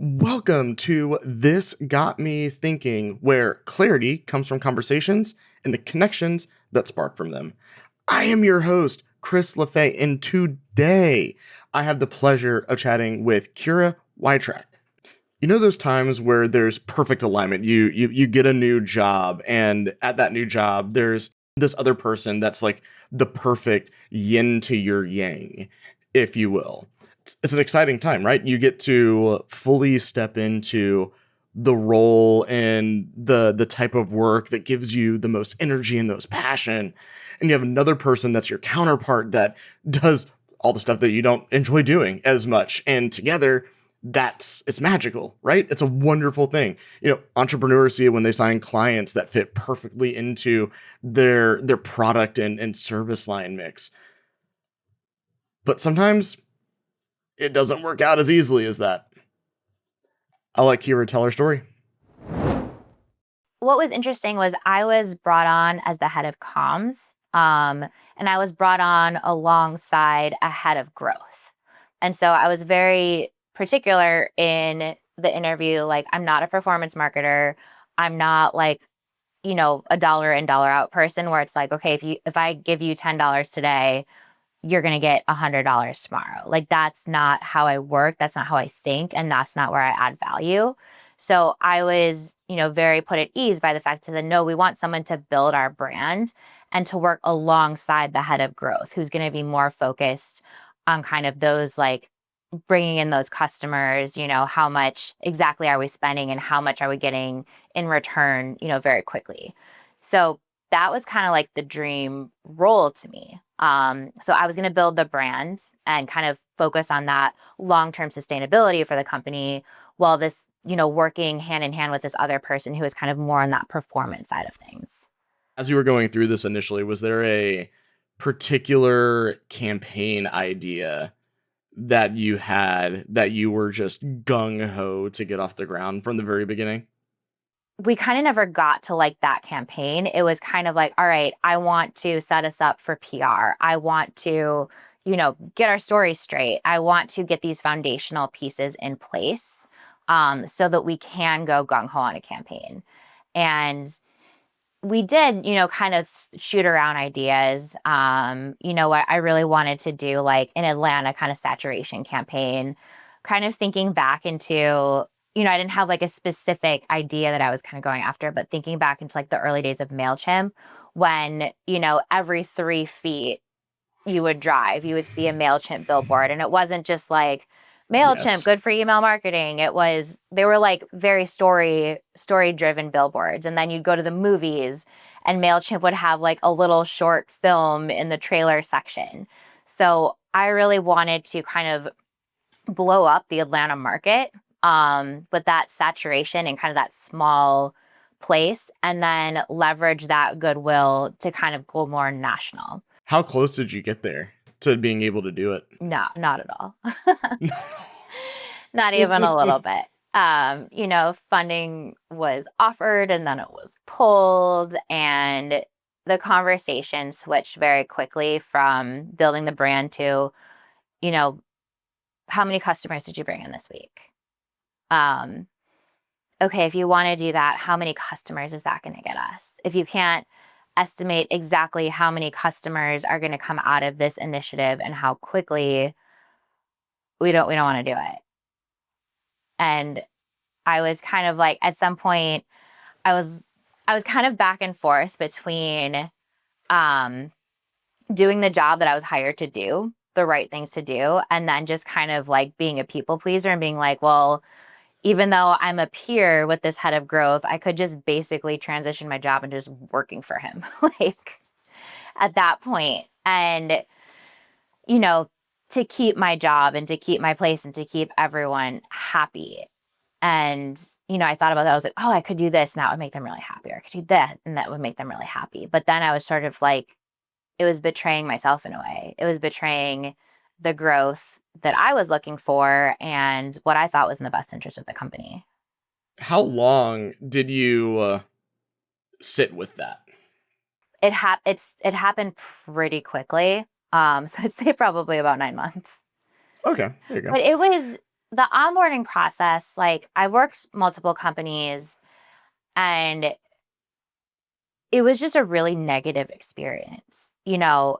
Welcome to This Got Me Thinking, where clarity comes from conversations and the connections that spark from them. I am your host, Chris LaFay, and today I have the pleasure of chatting with Kiera Wytrack. You know those times where there's perfect alignment. You get a new job, and at that new job, there's this other person that's like the perfect yin to your yang, if you will. It's an exciting time, right? You get to fully step into the role and the type of work that gives you the most energy and the most passion. And you have another person that's your counterpart that does all the stuff that you don't enjoy doing as much. And together, it's magical, right? It's a wonderful thing. Entrepreneurs see it when they sign clients that fit perfectly into their product and service line mix. But sometimes it doesn't work out as easily as that. I'll let Kiera tell her story. What was interesting was I was brought on as the head of comms, and I was brought on alongside a head of growth. And so I was very particular in the interview. Like, I'm not a performance marketer. I'm not like, a dollar in, dollar out person where it's like, okay, if I give you $10 today, you're going to get $100 tomorrow. Like, that's not how I work. That's not how I think. And that's not where I add value. So I was, very put at ease by the fact that, no, we want someone to build our brand and to work alongside the head of growth, who's going to be more focused on kind of those, like, bringing in those customers, how much exactly are we spending and how much are we getting in return, very quickly. So that was kind of like the dream role to me. So I was going to build the brand and kind of focus on that long-term sustainability for the company, while this, working hand in hand with this other person who was kind of more on that performance side of things. As you were going through this initially, was there a particular campaign idea that you had that you were just gung-ho to get off the ground from the very beginning? We kind of never got to like that campaign. It was kind of like, all right, I want to set us up for PR. I want to, get our story straight. I want to get these foundational pieces in place, so that we can go gung-ho on a campaign. And we did, kind of shoot around ideas. What I really wanted to do, like an Atlanta kind of saturation campaign, kind of thinking back into, I didn't have like a specific idea that I was kind of going after, but thinking back into like the early days of MailChimp, when, every 3 feet you would drive, you would see a MailChimp billboard. And it wasn't just like MailChimp, Yes. good for email marketing. They were like very story driven billboards. And then you'd go to the movies and MailChimp would have like a little short film in the trailer section. So I really wanted to kind of blow up the Atlanta market, with that saturation and kind of that small place, and then leverage that goodwill to kind of go more national. How close did you get there to being able to do it? No, not at all. Not even a little bit. Funding was offered and then it was pulled, and the conversation switched very quickly from building the brand to, you know, how many customers did you bring in this week? Okay, if you want to do that, how many customers is that going to get us? If you can't estimate exactly how many customers are going to come out of this initiative and how quickly, we don't want to do it. And I was kind of like, at some point, I was kind of back and forth between doing the job that I was hired to do, the right things to do, and then just kind of like being a people pleaser and being like, well, even though I'm a peer with this head of growth, I could just basically transition my job into just working for him, like, at that point. And, to keep my job and to keep my place and to keep everyone happy. And, I thought about that. I was like, oh, I could do this and that would make them really happy. Or I could do that and that would make them really happy. But then I was sort of like, it was betraying myself in a way. It was betraying the growth that I was looking for and what I thought was in the best interest of the company. How long did you sit with that? It happened pretty quickly. So I'd say probably about 9 months. Okay, there you go. But it was the onboarding process, like I worked multiple companies and it was just a really negative experience.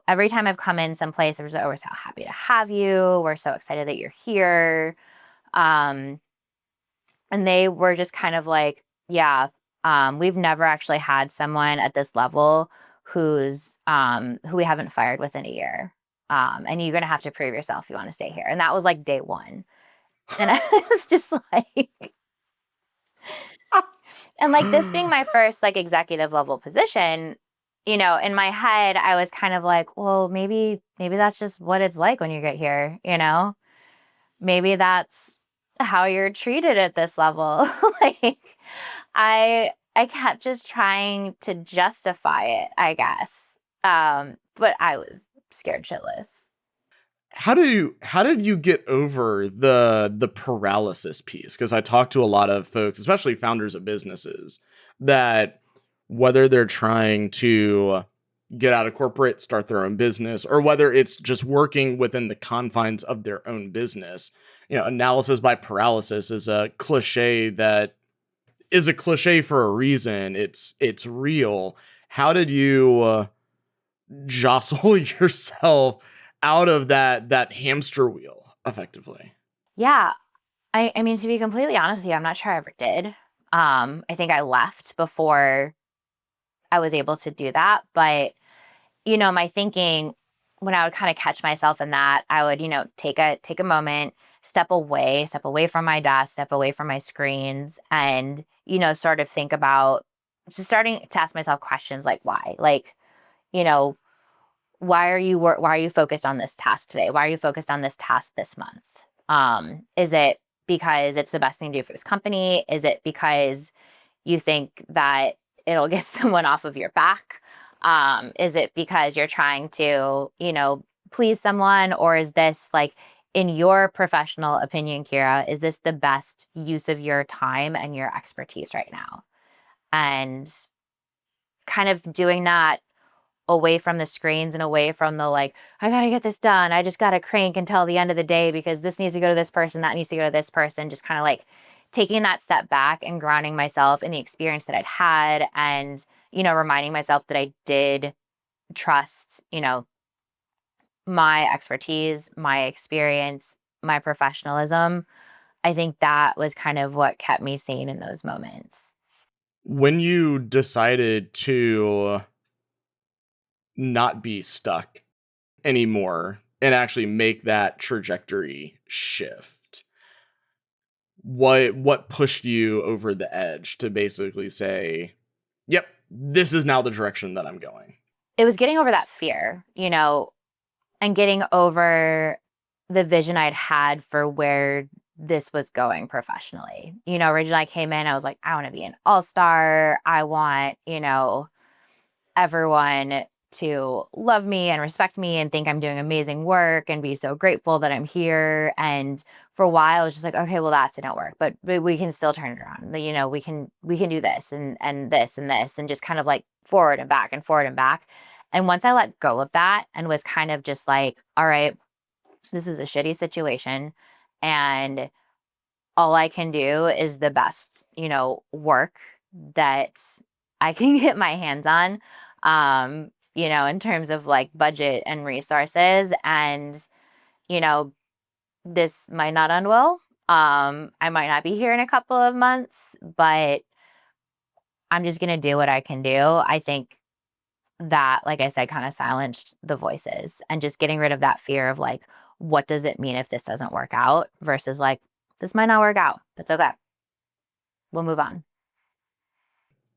Every time I've come in someplace, I was like, oh, we're so happy to have you. We're so excited that you're here. Um, and they were just kind of like, yeah, we've never actually had someone at this level who we haven't fired within a year. And you're gonna have to prove yourself if you want to stay here. And that was like day one. And I was just like, and like this being my first like executive level position, in my head, I was kind of like, well, maybe that's just what it's like when you get here. Maybe that's how you're treated at this level. Like I kept just trying to justify it, I guess. But I was scared shitless. How did you get over the paralysis piece? Because I talked to a lot of folks, especially founders of businesses, that whether they're trying to get out of corporate, start their own business, or whether it's just working within the confines of their own business, analysis by paralysis is a cliche that is a cliche for a reason. It's real. How did you jostle yourself out of that hamster wheel effectively? Yeah. I mean, to be completely honest with you, I'm not sure I ever did. I think I left before I was able to do that. But, my thinking when I would kind of catch myself in that, I would, take a moment, step away from my desk, step away from my screens, and, sort of think about just starting to ask myself questions like why? Like, you know, why are you focused on this task today? Why are you focused on this task this month? Is it because it's the best thing to do for this company? Is it because you think that it'll get someone off of your back? Is it because you're trying to, please someone? Or is this like, in your professional opinion, Kiera, is this the best use of your time and your expertise right now? And kind of doing that away from the screens and away from the like, I gotta get this done. I just gotta crank until the end of the day because this needs to go to this person, that needs to go to this person. Just kind of like taking that step back and grounding myself in the experience that I'd had and, reminding myself that I did trust, my expertise, my experience, my professionalism. I think that was kind of what kept me sane in those moments. When you decided to not be stuck anymore and actually make that trajectory shift, what pushed you over the edge to basically say, yep, this is now the direction that I'm going? It was getting over that fear, and getting over the vision I'd had for where this was going professionally. Originally I came in, I was like, I want to be an all-star. I want, everyone to love me and respect me and think I'm doing amazing work and be so grateful that I'm here. And for a while, I was just like, okay, well, that didn't work, but we can still turn it around. We can do this and this and this and just kind of like forward and back and forward and back. And once I let go of that and was kind of just like, all right, this is a shitty situation, and all I can do is the best, work that I can get my hands on, in terms of like budget and resources. And, you know, this might not end well. I might not be here in a couple of months, but I'm just going to do what I can do. I think that, like I said, kind of silenced the voices and just getting rid of that fear of like, what does it mean if this doesn't work out versus like, this might not work out. That's okay. We'll move on.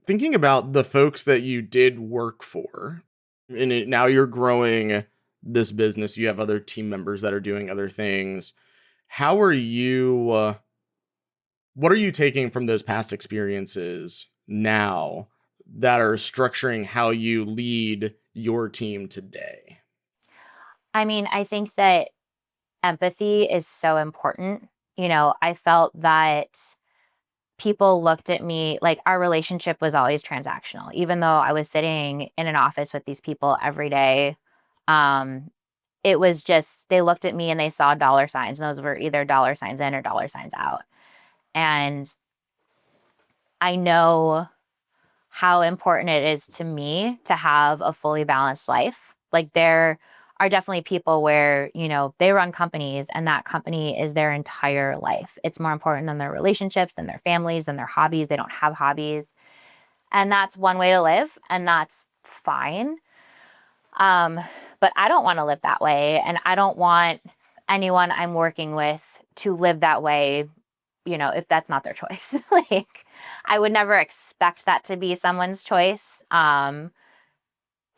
Thinking about the folks that you did work for, and now you're growing this business, you have other team members that are doing other things. How are you? What are you taking from those past experiences now that are structuring how you lead your team today? I mean, I think that empathy is so important. I felt that people looked at me like our relationship was always transactional, even though I was sitting in an office with these people every day. Um, it was just, they looked at me and they saw dollar signs, and those were either dollar signs in or dollar signs out. And I know how important it is to me to have a fully balanced life. Like, there are definitely people where, they run companies and that company is their entire life. It's more important than their relationships, than their families, than their hobbies. They don't have hobbies. And that's one way to live, and that's fine. But I don't want to live that way. And I don't want anyone I'm working with to live that way, if that's not their choice. Like, I would never expect that to be someone's choice. And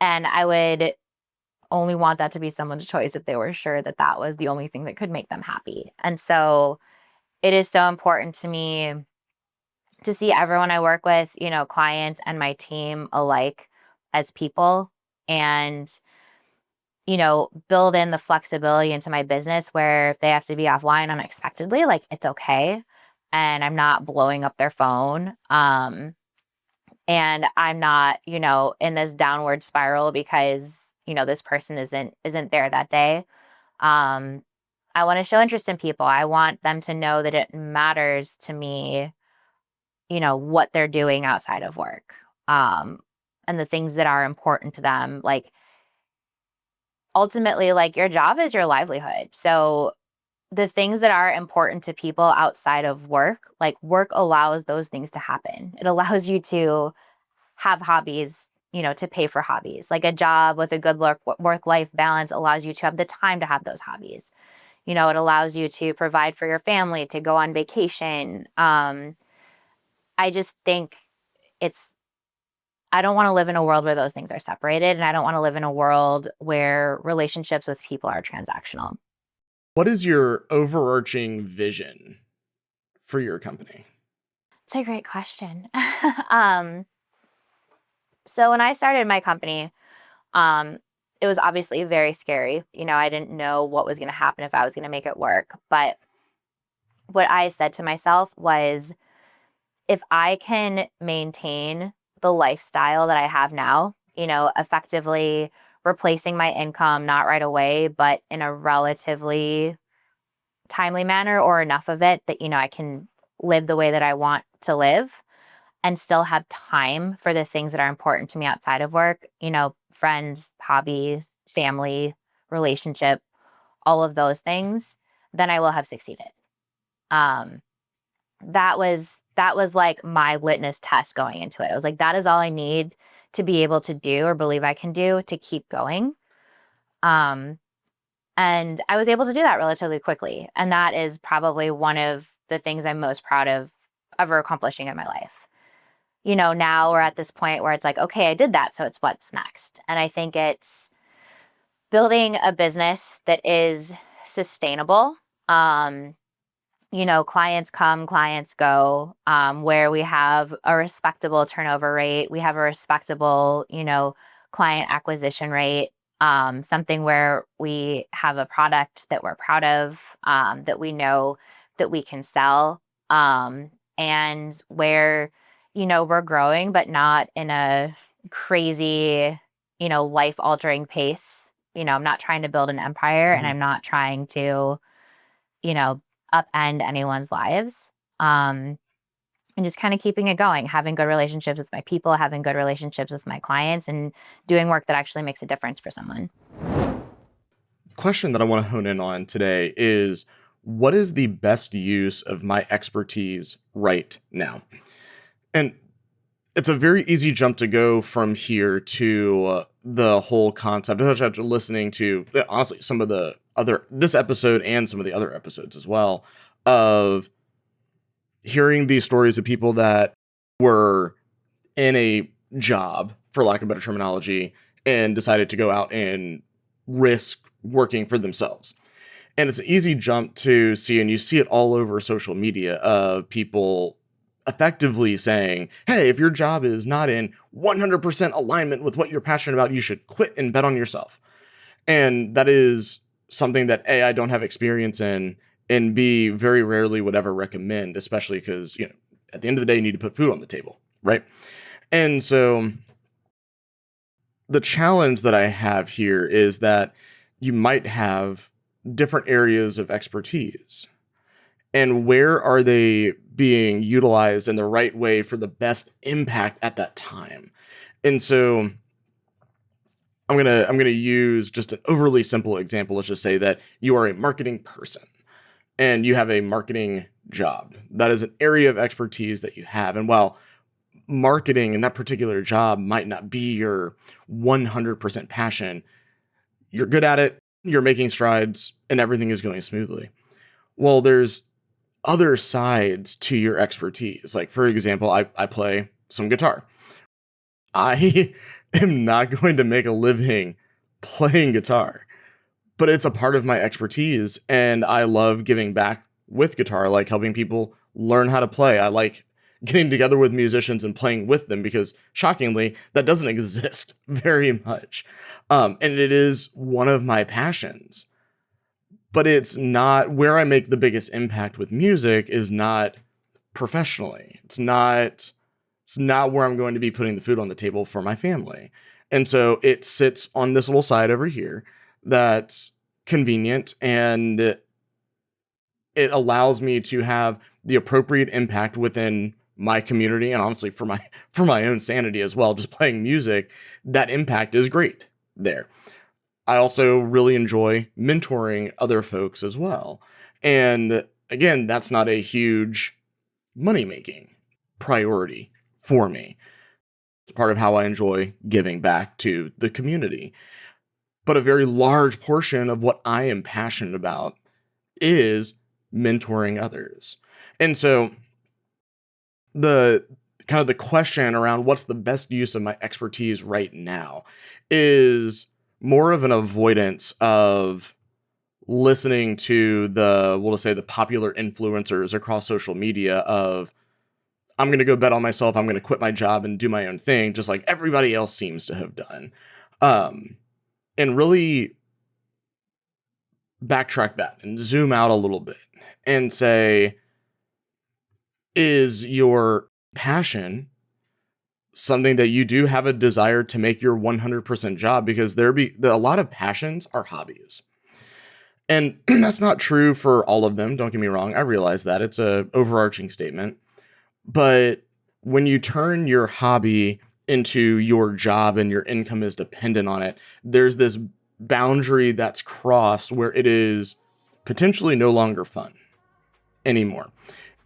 I would only want that to be someone's choice if they were sure that that was the only thing that could make them happy. And so it is so important to me to see everyone I work with, clients and my team alike, as people, and build in the flexibility into my business where if they have to be offline unexpectedly, like, it's okay. And I'm not blowing up their phone. And I'm not, in this downward spiral because, this person isn't there that day. I want to show interest in people. I want them to know that it matters to me, what they're doing outside of work. And the things that are important to them. Like, ultimately, like, your job is your livelihood. So the things that are important to people outside of work, like, work allows those things to happen. It allows you to have hobbies, to pay for hobbies. Like, a job with a good work-life balance allows you to have the time to have those hobbies. It allows you to provide for your family, to go on vacation. I just think I don't want to live in a world where those things are separated, and I don't want to live in a world where relationships with people are transactional. What is your overarching vision for your company? It's a great question. So when I started my company, it was obviously very scary. I didn't know what was going to happen, if I was going to make it work. But what I said to myself was, if I can maintain the lifestyle that I have now, effectively replacing my income, not right away, but in a relatively timely manner, or enough of it that, I can live the way that I want to live and still have time for the things that are important to me outside of work, friends, hobbies, family, relationship, all of those things, then I will have succeeded. Um, that was like my litmus test going into it. I was like, that is all I need to be able to do, or believe I can do, to keep going. And I was able to do that relatively quickly. And that is probably one of the things I'm most proud of ever accomplishing in my life. Now we're at this point where it's like, okay, I did that, so it's what's next. And I think it's building a business that is sustainable. Clients come, clients go, where we have a respectable turnover rate. We have a respectable, client acquisition rate, something where we have a product that we're proud of, that we know that we can sell, and where, we're growing, but not in a crazy, life-altering pace. I'm not trying to build an empire, and I'm not trying to, upend anyone's lives. And just kind of keeping it going, having good relationships with my people, having good relationships with my clients, and doing work that actually makes a difference for someone. Question that I want to hone in on today is, what is the best use of my expertise right now? And it's a very easy jump to go from here to the whole concept, after listening to, honestly, some of the this episode and some of the other episodes as well, of hearing these stories of people that were in a job, for lack of better terminology, and decided to go out and risk working for themselves. And it's an easy jump to see, and you see it all over social media, of people effectively saying, hey, if your job is not in 100% alignment with what you're passionate about, you should quit and bet on yourself. And that is something that A, I don't have experience in, and B, very rarely would ever recommend, especially because, at the end of the day, you need to put food on the table, right? And so the challenge that I have here is that you might have different areas of expertise. And where are they being utilized in the right way for the best impact at that time? And so I'm gonna use just an overly simple example. Let's just say that you are a marketing person and you have a marketing job. That is an area of expertise that you have. And while marketing in that particular job might not be your 100% passion, you're good at it, you're making strides, and everything is going smoothly. Well, there's other sides to your expertise. Like, for example, I play some guitar. I am not going to make a living playing guitar, but it's a part of my expertise, and I love giving back with guitar. I like helping people learn how to play. I like getting together with musicians and playing with them because, shockingly, that doesn't exist very much. And it is one of my passions. But it's not where I make the biggest impact with music is not professionally. It's not where I'm going to be putting the food on the table for my family. And so it sits on this little side over here that's convenient, and it allows me to have the appropriate impact within my community, and honestly for my own sanity as well. Just playing music, that impact is great there. I also really enjoy mentoring other folks as well. And again, that's not a huge money-making priority for me. It's part of how I enjoy giving back to the community. But a very large portion of what I am passionate about is mentoring others. And so the kind of the question around what's the best use of my expertise right now is more of an avoidance of listening to we'll just say the popular influencers across social media of, I'm going to go bet on myself, I'm going to quit my job and do my own thing, just like everybody else seems to have done. And really backtrack that and zoom out a little bit and say, is your passion something that you do have a desire to make your 100% job? Because a lot of passions are hobbies. And that's not true for all of them. Don't get me wrong. I realize that it's a overarching statement. But when you turn your hobby into your job and your income is dependent on it, there's this boundary that's crossed where it is potentially no longer fun anymore.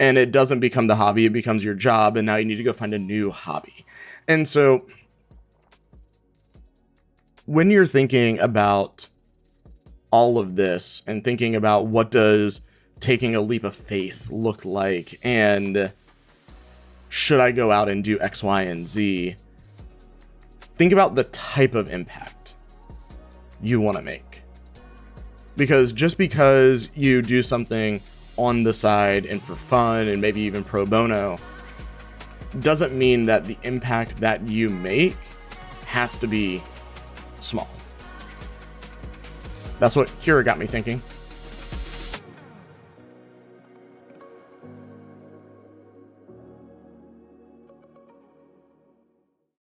And it doesn't become the hobby, it becomes your job, and now you need to go find a new hobby. And so when you're thinking about all of this and thinking about what does taking a leap of faith look like, and should I go out and do X, Y, and Z, think about the type of impact you want to make. Because just because you do something on the side and for fun and maybe even pro bono doesn't mean that the impact that you make has to be small. That's what Kiera got me thinking.